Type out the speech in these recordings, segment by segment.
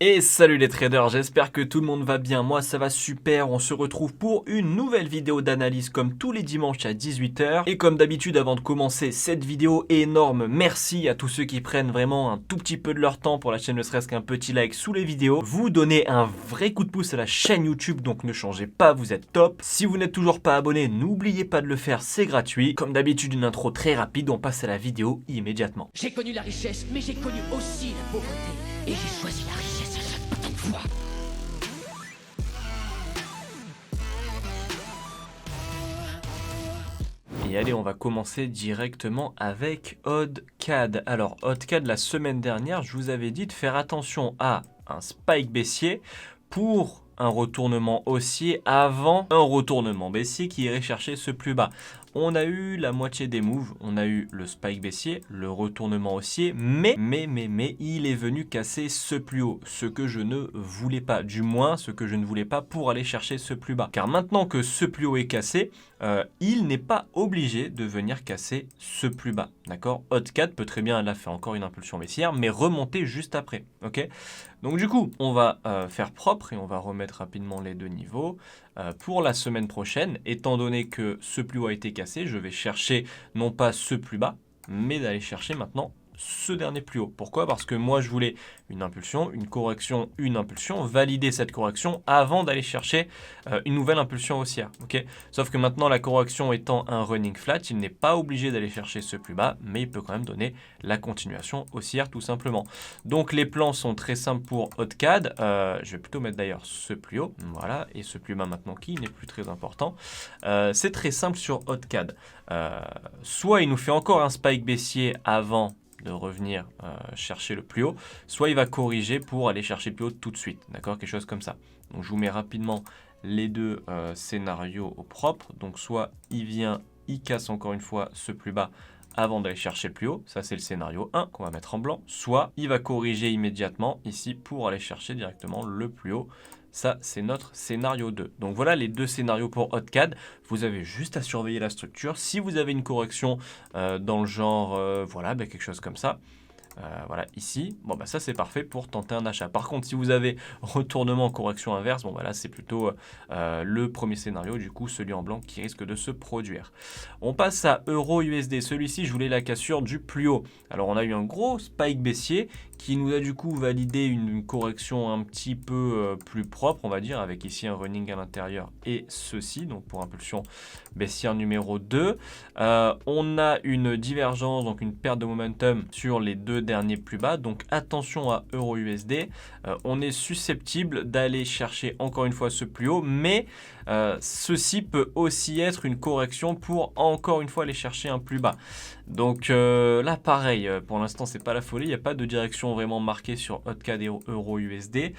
Et salut les traders, j'espère que tout le monde va bien, moi ça va super, on se retrouve pour une nouvelle vidéo d'analyse comme tous les dimanches à 18 h. Et comme d'habitude avant de commencer cette vidéo énorme, merci à tous ceux qui prennent vraiment un tout petit peu de leur temps pour la chaîne, ne serait-ce qu'un petit like sous les vidéos. Vous donnez un vrai coup de pouce à la chaîne YouTube, donc ne changez pas, vous êtes top. Si vous n'êtes toujours pas abonné, n'oubliez pas de le faire, c'est gratuit. Comme d'habitude une intro très rapide, on passe à la vidéo immédiatement. J'ai connu la richesse, mais j'ai connu aussi la pauvreté. Et j'ai choisi la richesse à chaque putain de fois. Et allez, on va commencer directement avec OddCAD. Alors, OddCAD, la semaine dernière, je vous avais dit de faire attention à un spike baissier pour un retournement haussier avant un retournement baissier qui irait chercher ce plus bas. On a eu la moitié des moves, on a eu le spike baissier, le retournement haussier, mais il est venu casser ce plus haut, ce que je ne voulais pas, du moins ce que je ne voulais pas pour aller chercher ce plus bas. Car maintenant que ce plus haut est cassé, il n'est pas obligé de venir casser ce plus bas, d'accord? OddCAD peut très bien, là, faire encore une impulsion baissière, mais remonter juste après, ok? Donc du coup, on va faire propre et on va remettre rapidement les deux niveaux. Pour la semaine prochaine, étant donné que ce plus haut a été cassé, je vais chercher non pas ce plus bas, mais d'aller chercher maintenant ce dernier plus haut. Pourquoi? Parce que moi je voulais une impulsion, une correction, une impulsion, valider cette correction avant d'aller chercher une nouvelle impulsion haussière. Okay, sauf que maintenant la correction étant un running flat, il n'est pas obligé d'aller chercher ce plus bas, mais il peut quand même donner la continuation haussière tout simplement. Donc les plans sont très simples pour OddCAD. Je vais plutôt mettre d'ailleurs ce plus haut, voilà, et ce plus bas maintenant qui n'est plus très important. C'est très simple sur OddCAD. Soit il nous fait encore un spike baissier avant de revenir chercher le plus haut, soit il va corriger pour aller chercher le plus haut tout de suite, d'accord, quelque chose comme ça. Donc je vous mets rapidement les deux scénarios au propre, donc soit il vient, il casse encore une fois ce plus bas avant d'aller chercher le plus haut, ça c'est le scénario 1 qu'on va mettre en blanc, soit il va corriger immédiatement ici pour aller chercher directement le plus haut. Ça, c'est notre scénario 2. Donc voilà les deux scénarios pour OddCAD. Vous avez juste à surveiller la structure. Si vous avez une correction dans le genre, voilà, quelque chose comme ça, voilà, ici, bon bah ça c'est parfait pour tenter un achat. Par contre, si vous avez retournement, correction inverse, bon bah là c'est plutôt le premier scénario, du coup celui en blanc qui risque de se produire. On passe à Euro-USD. Celui-ci, je voulais la cassure du plus haut. Alors on a eu un gros spike baissier qui nous a du coup validé une correction un petit peu plus propre, on va dire, avec ici un running à l'intérieur et ceci, donc pour impulsion baissière numéro 2. On a une divergence, donc une perte de momentum sur les deux derniers plus bas, donc attention à Euro-USD. On est susceptible d'aller chercher encore une fois ce plus haut, mais ceci peut aussi être une correction pour encore une fois aller chercher un plus bas. Donc là pareil, pour l'instant c'est pas la folie, il n'y a pas de direction vraiment marquée sur OddCAD et Euro-USD,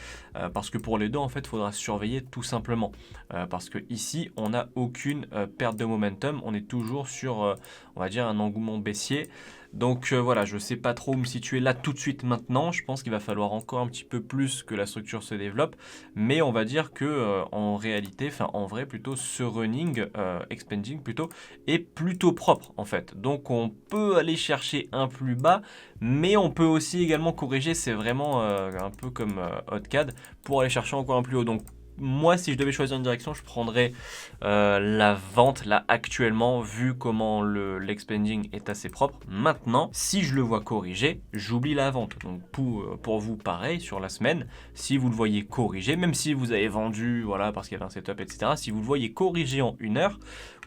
parce que pour les deux en fait il faudra surveiller tout simplement, parce que ici on n'a aucune perte de momentum, on est toujours sur on va dire un engouement baissier. Donc voilà, je ne sais pas trop où me situer là tout de suite maintenant. Je pense qu'il va falloir encore un petit peu plus que la structure se développe. Mais on va dire que en réalité, enfin en vrai plutôt, ce running, expanding plutôt, est plutôt propre en fait. Donc on peut aller chercher un plus bas, mais on peut aussi également corriger. C'est vraiment un peu comme OddCAD pour aller chercher encore un plus haut. Donc moi, si je devais choisir une direction, je prendrais la vente là actuellement, vu comment l'expanding est assez propre. Maintenant, si je le vois corriger, j'oublie la vente. Donc pour vous, pareil, sur la semaine, si vous le voyez corriger, même si vous avez vendu, voilà, parce qu'il y avait un setup, etc., si vous le voyez corriger en 1 heure,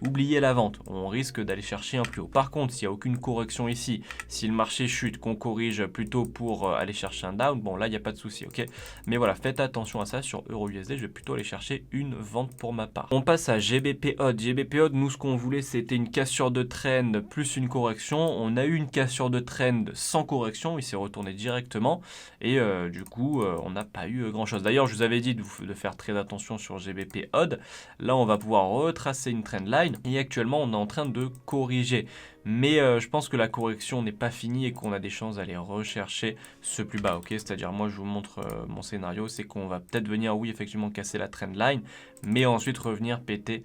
oubliez la vente. On risque d'aller chercher un plus haut. Par contre, s'il n'y a aucune correction ici, si le marché chute, qu'on corrige plutôt pour aller chercher un down, bon là, il n'y a pas de souci, ok. Mais voilà, faites attention à ça sur Euro-USD, je vais plutôt aller chercher une vente pour ma part. On passe à GBP Odd. GBP Odd, nous ce qu'on voulait c'était une cassure de trend plus une correction. On a eu une cassure de trend sans correction, il s'est retourné directement et du coup on n'a pas eu grand chose. D'ailleurs je vous avais dit de faire très attention sur GBP Odd. Là on va pouvoir retracer une trend line et actuellement on est en train de corriger. mais je pense que la correction n'est pas finie et qu'on a des chances d'aller rechercher ce plus bas, ok? C'est-à-dire, moi, je vous montre mon scénario, c'est qu'on va peut-être venir, oui, effectivement, casser la trendline, mais ensuite revenir péter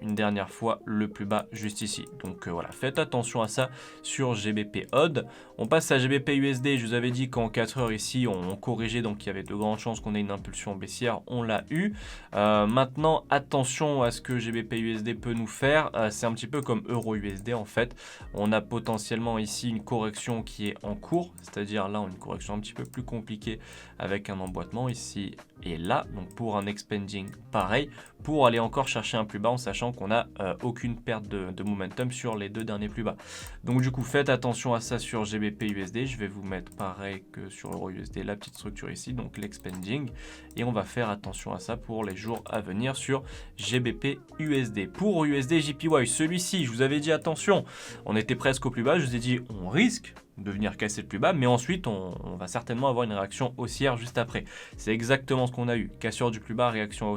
une dernière fois le plus bas juste ici. Donc voilà, faites attention à ça sur GBP Odd. On passe à GBP USD. Je vous avais dit qu'en 4 heures ici, on corrigeait, donc il y avait de grandes chances qu'on ait une impulsion baissière. On l'a eu. Maintenant, attention à ce que GBP USD peut nous faire. C'est un petit peu comme Euro USD en fait. On a potentiellement ici une correction qui est en cours, c'est-à-dire là, on a une correction un petit peu plus compliquée avec un emboîtement ici et là. Donc pour un expanding, pareil, pour aller encore chercher un plus bas en sachant qu'on n'a aucune perte de momentum sur les 2 derniers plus bas. Donc du coup, faites attention à ça sur GBP USD. Je vais vous mettre pareil que sur Euro USD, la petite structure ici, donc l'expanding. Et on va faire attention à ça pour les jours à venir sur GBP USD. Pour USD JPY, celui-ci, je vous avais dit attention, on était presque au plus bas. Je vous ai dit, on risque de venir casser le plus bas, mais ensuite on va certainement avoir une réaction haussière juste après. C'est exactement ce qu'on a eu, cassure du plus bas, réaction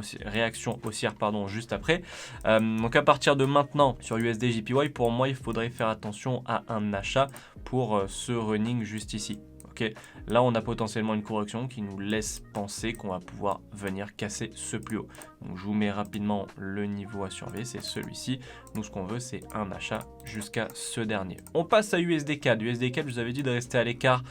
haussière pardon, juste après. Donc à partir de maintenant sur USD JPY, pour moi il faudrait faire attention à un achat pour ce running juste ici. Okay. Là, on a potentiellement une correction qui nous laisse penser qu'on va pouvoir venir casser ce plus haut. Donc, je vous mets rapidement le niveau à surveiller, c'est celui-ci. Nous, ce qu'on veut, c'est un achat jusqu'à ce dernier. On passe à USD-CAD. USD-CAD, je vous avais dit de rester à l'écart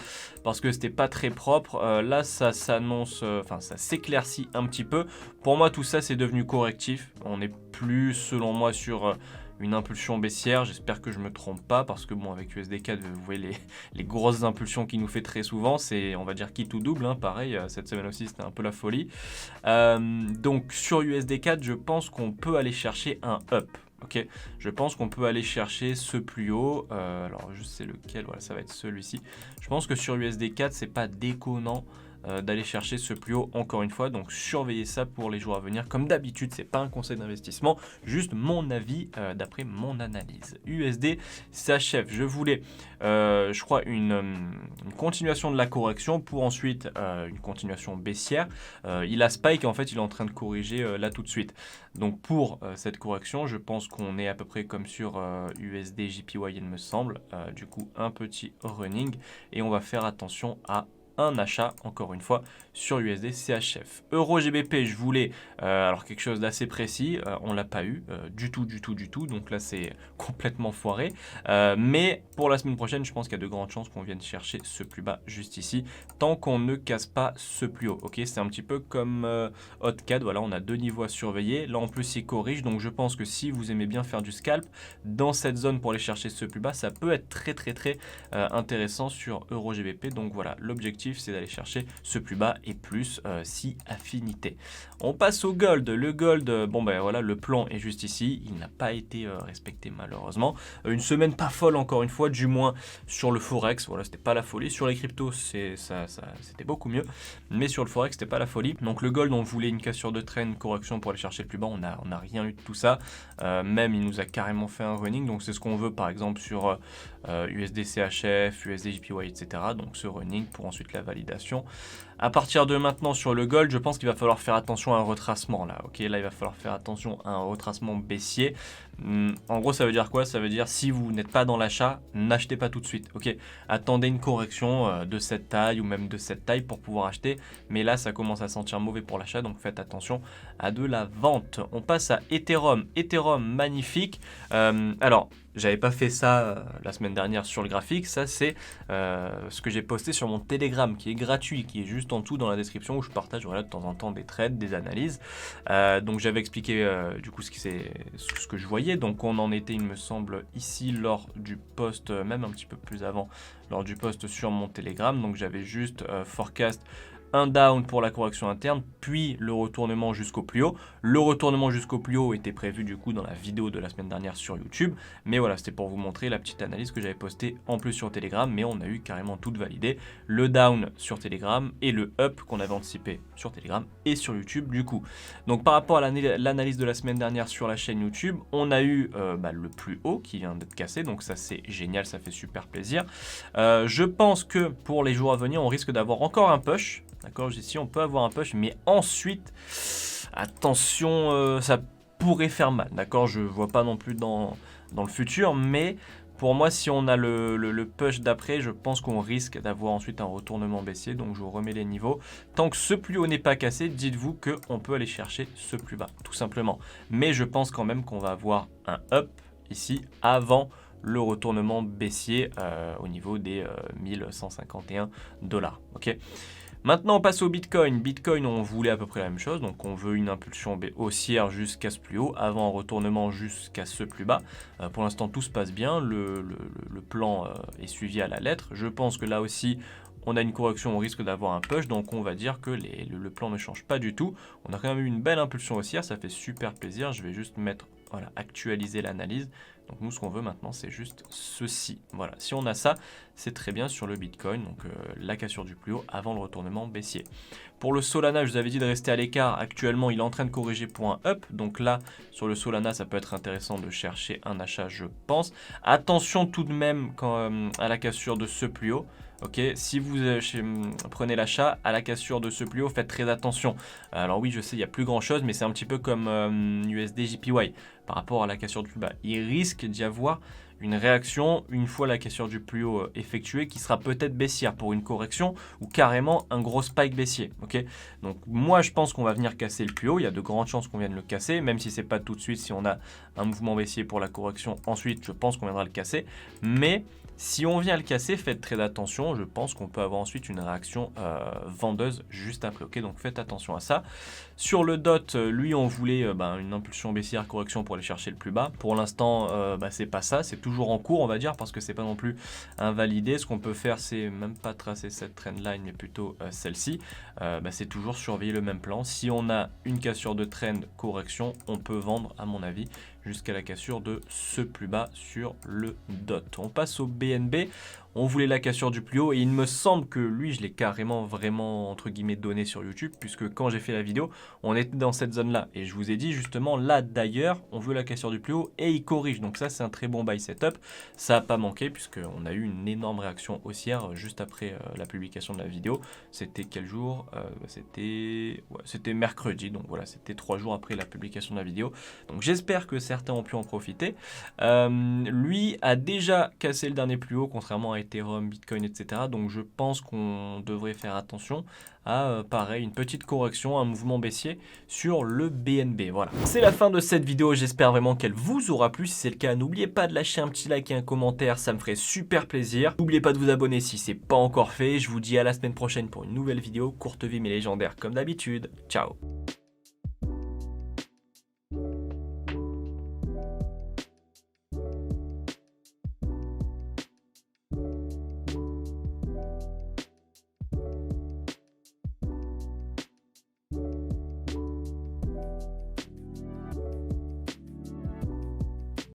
parce que c'était pas très propre. Là, ça s'annonce, ça s'éclaircit un petit peu. Pour moi, tout ça, c'est devenu correctif. On n'est plus, selon moi, sur une impulsion baissière. J'espère que je me trompe pas parce que bon, avec USD-CAD, vous voyez les grosses impulsions qu'il nous fait très souvent, c'est, on va dire, qui tout double, hein. Pareil, cette semaine aussi, c'était un peu la folie. Donc sur USD-CAD, je pense qu'on peut aller chercher un up. Ok, je pense qu'on peut aller chercher ce plus haut. Alors je sais lequel, voilà, ça va être celui-ci. Je pense que sur USD-CAD, c'est pas déconnant d'aller chercher ce plus haut encore une fois, donc surveillez ça pour les jours à venir. Comme d'habitude, c'est pas un conseil d'investissement, juste mon avis d'après mon analyse. USD s'achève. Je voulais, je crois, une continuation de la correction pour ensuite une continuation baissière. Il a spike, en fait, il est en train de corriger là tout de suite. Donc pour cette correction, je pense qu'on est à peu près comme sur USD JPY, il me semble. Du coup, un petit running et on va faire attention à un achat, encore une fois, sur USD CHF. Euro GBP, je voulais alors quelque chose d'assez précis, on l'a pas eu du tout, donc là c'est complètement foiré. Mais pour la semaine prochaine, je pense qu'il y a de grandes chances qu'on vienne chercher ce plus bas juste ici, tant qu'on ne casse pas ce plus haut. Ok, c'est un petit peu comme HotCAD, voilà, on a 2 niveaux à surveiller. Là en plus il corrige, donc je pense que si vous aimez bien faire du scalp, dans cette zone pour aller chercher ce plus bas, ça peut être très intéressant sur Euro GBP. Donc voilà, l'objectif c'est d'aller chercher ce plus bas et plus si affinité. On passe au gold. Le gold, bon ben voilà, le plan est juste ici. Il n'a pas été respecté malheureusement. Une semaine pas folle encore une fois, du moins sur le forex. Voilà, c'était pas la folie. Sur les cryptos, c'était beaucoup mieux, mais sur le forex, c'était pas la folie. Donc le gold, on voulait une cassure de trend, correction pour aller chercher le plus bas. On a rien eu de tout ça. Même il nous a carrément fait un running. Donc c'est ce qu'on veut par exemple sur USD CHF, USD JPY, etc. Donc ce running pour ensuite la validation. À partir de maintenant sur le gold, je pense qu'il va falloir faire attention à un retracement là. Ok, là il va falloir faire attention à un retracement baissier. En gros, ça veut dire quoi? Ça veut dire si vous n'êtes pas dans l'achat, n'achetez pas tout de suite. Ok, attendez une correction de cette taille ou même de cette taille pour pouvoir acheter. Mais là, ça commence à sentir mauvais pour l'achat, donc faites attention à de la vente. On passe à Ethereum. Ethereum, magnifique. Alors, j'avais pas fait ça la semaine dernière sur le graphique. Ça, c'est ce que j'ai posté sur mon Telegram qui est gratuit, qui est juste en dessous dans la description où je partage voilà, de temps en temps des trades, des analyses. Donc j'avais expliqué du coup ce que je voyais. Donc on en était, il me semble, ici lors du post, même un petit peu plus avant, lors du post sur mon Telegram. Donc j'avais juste forecast un down pour la correction interne, puis le retournement jusqu'au plus haut. Le retournement jusqu'au plus haut était prévu du coup dans la vidéo de la semaine dernière sur YouTube. Mais voilà, c'était pour vous montrer la petite analyse que j'avais postée en plus sur Telegram. Mais on a eu carrément tout validé. Le down sur Telegram et le up qu'on avait anticipé sur Telegram et sur YouTube du coup. Donc par rapport à l'analyse de la semaine dernière sur la chaîne YouTube, on a eu le plus haut qui vient d'être cassé. Donc ça c'est génial, ça fait super plaisir. Je pense que pour les jours à venir, on risque d'avoir encore un push. D'accord, ici on peut avoir un push, mais ensuite, attention, ça pourrait faire mal. D'accord, je vois pas non plus dans le futur, mais Pour moi, si on a le push d'après, je pense qu'on risque d'avoir ensuite un retournement baissier. Donc je vous remets les niveaux. Tant que ce plus haut n'est pas cassé, dites-vous qu'on peut aller chercher ce plus bas, tout simplement. Mais je pense quand même qu'on va avoir un up ici avant le retournement baissier au niveau des 1151 $. Ok. Maintenant, on passe au Bitcoin. Bitcoin, on voulait à peu près la même chose. Donc, on veut une impulsion haussière jusqu'à ce plus haut, avant un retournement jusqu'à ce plus bas. Pour l'instant, tout se passe bien. Le plan est suivi à la lettre. Je pense que là aussi, on a une correction, on risque d'avoir un push. Donc, on va dire que le plan ne change pas du tout. On a quand même eu une belle impulsion haussière. Ça fait super plaisir. Je vais juste mettre, voilà, actualiser l'analyse. Donc nous, ce qu'on veut maintenant, c'est juste ceci. Voilà, si on a ça, c'est très bien sur le Bitcoin. Donc la cassure du plus haut avant le retournement baissier. Pour le Solana, je vous avais dit de rester à l'écart. Actuellement, il est en train de corriger pour un up. Donc là, sur le Solana, ça peut être intéressant de chercher un achat, je pense. Attention tout de même à la cassure de ce plus haut. Ok, si vous prenez l'achat à la cassure de ce plus haut, faites très attention. Alors oui, je sais, il n'y a plus grand chose, mais c'est un petit peu comme USD JPY par rapport à la cassure du plus bas. Il risque d'y avoir une réaction une fois la cassure du plus haut effectuée qui sera peut-être baissière pour une correction ou carrément un gros spike baissier. Ok, donc moi je pense qu'on va venir casser le plus haut. Il y a de grandes chances qu'on vienne le casser, même si c'est pas tout de suite. Si on a un mouvement baissier pour la correction, ensuite je pense qu'on viendra le casser. Mais si on vient le casser, faites très attention. Je pense qu'on peut avoir ensuite une réaction vendeuse juste après. Ok, donc faites attention à ça. Sur le DOT, lui, on voulait une impulsion baissière correction pour aller chercher le plus bas. Pour l'instant, c'est pas ça. C'est toujours en cours, on va dire, parce que c'est pas non plus invalidé. Ce qu'on peut faire, c'est même pas tracer cette trendline, mais plutôt celle-ci. C'est toujours surveiller le même plan. Si on a une cassure de trend correction, on peut vendre, à mon avis, jusqu'à la cassure de ce plus bas sur le DOT. On passe au BNB. On voulait la cassure du plus haut et il me semble que lui, je l'ai carrément vraiment entre guillemets donné sur YouTube, puisque quand j'ai fait la vidéo, on était dans cette zone-là. Et je vous ai dit justement, là d'ailleurs, on veut la cassure du plus haut et il corrige. Donc ça, c'est un très bon buy setup. Ça n'a pas manqué puisqu'on a eu une énorme réaction haussière juste après la publication de la vidéo. C'était quel jour C'était mercredi. Donc voilà, c'était 3 jours après la publication de la vidéo. Donc j'espère que certains ont pu en profiter. Lui a déjà cassé le dernier plus haut, contrairement à Ethereum, Bitcoin, etc. Donc je pense qu'on devrait faire attention à pareil, une petite correction, un mouvement baissier sur le BNB. Voilà. C'est la fin de cette vidéo, j'espère vraiment qu'elle vous aura plu. Si c'est le cas, n'oubliez pas de lâcher un petit like et un commentaire, ça me ferait super plaisir. N'oubliez pas de vous abonner si c'est pas encore fait. Je vous dis à la semaine prochaine pour une nouvelle vidéo, courte vie mais légendaire comme d'habitude. Ciao.